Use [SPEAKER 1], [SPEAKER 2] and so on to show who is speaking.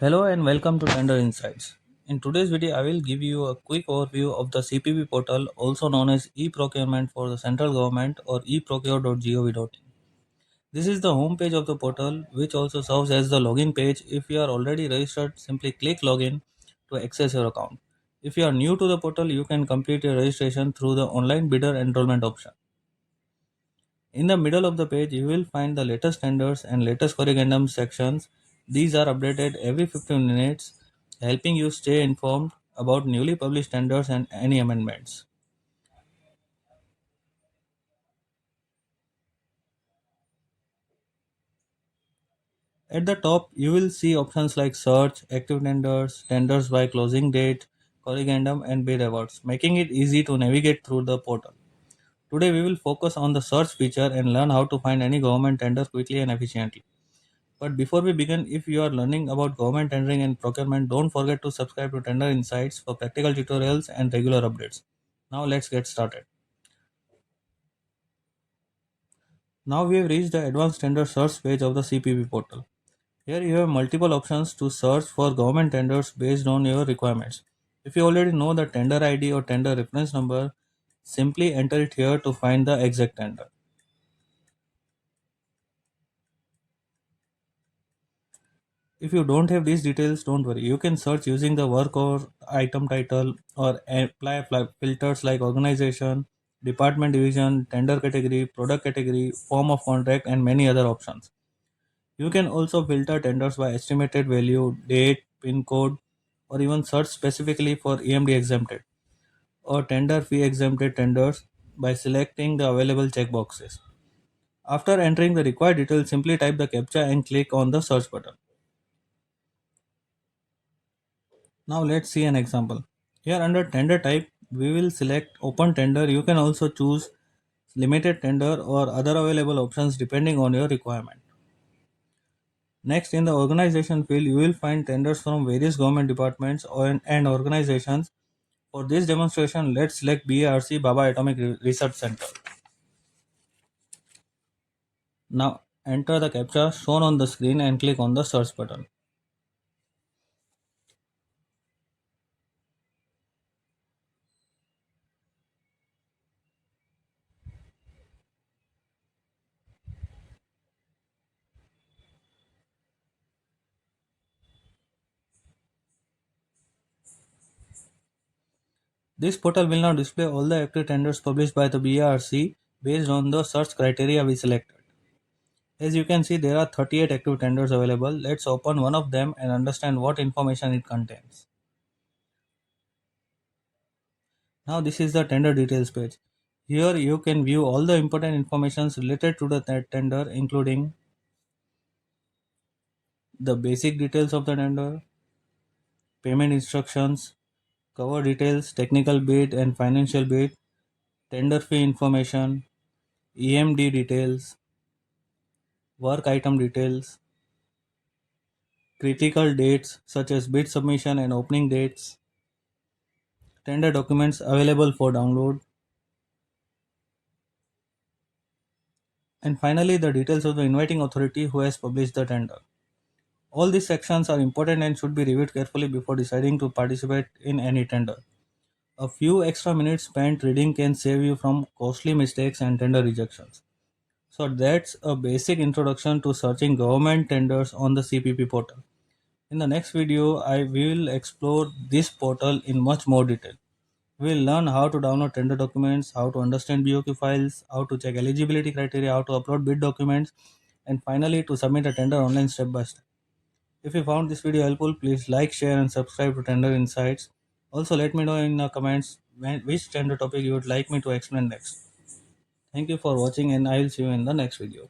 [SPEAKER 1] Hello and welcome to Tender Insights. In today's video, I will give you a quick overview of the CPP portal, also known as eProcurement for the central government or eProcure.gov.in. This is the home page of the portal, which also serves as the login page. If you are already registered, simply click login to access your account. If you are new to the portal, you can complete your registration through the online bidder enrollment option. In the middle of the page, you will find the latest tenders and latest corrigendum sections. These are updated every 15 minutes, helping you stay informed about newly published tenders and any amendments. At the top, you will see options like search, active tenders, tenders by closing date, corrigendum, and bid awards, making it easy to navigate through the portal. Today, we will focus on the search feature and learn how to find any government tender quickly and efficiently. But before we begin, if you are learning about government tendering and procurement, don't forget to subscribe to Tender Insights for practical tutorials and regular updates. Now let's get started. Now we have reached the advanced tender search page of the CPP portal. Here you have multiple options to search for government tenders based on your requirements. If you already know the tender ID or tender reference number, simply enter it here to find the exact tender. If you don't have these details, don't worry. You can search using the work or item title or apply filters like organization, department division, tender category, product category, form of contract, and many other options. You can also filter tenders by estimated value, date, pin code, or even search specifically for EMD exempted or tender fee exempted tenders by selecting the available checkboxes. After entering the required details, simply type the CAPTCHA and click on the search button. Now let's see an example. Here under tender type, we will select open tender. You can also choose limited tender or other available options depending on your requirement. Next, in the organization field, you will find tenders from various government departments and organizations. For this demonstration, let's select BARC Baba Atomic Research Center. Now enter the CAPTCHA shown on the screen and click on the search button. This portal will now display all the active tenders published by the BARC based on the search criteria we selected. As you can see, there are 38 active tenders available. Let's open one of them and understand what information it contains. Now this is the tender details page. Here you can view all the important information related to the tender, including the basic details of the tender, payment instructions, cover details, technical bid and financial bid, tender fee information, EMD details, work item details, critical dates such as bid submission and opening dates, tender documents available for download, and finally the details of the inviting authority who has published the tender. All these sections are important and should be reviewed carefully before deciding to participate in any tender. A few extra minutes spent reading can save you from costly mistakes and tender rejections. So that's a basic introduction to searching government tenders on the CPP portal. In the next video, I will explore this portal in much more detail. We will learn how to download tender documents, how to understand BOQ files, how to check eligibility criteria, how to upload bid documents, and finally to submit a tender online step by step. If you found this video helpful, please like, share, and subscribe to Tender Insights. Also, let me know in the comments which tender topic you would like me to explain next. Thank you for watching, and I will see you in the next video.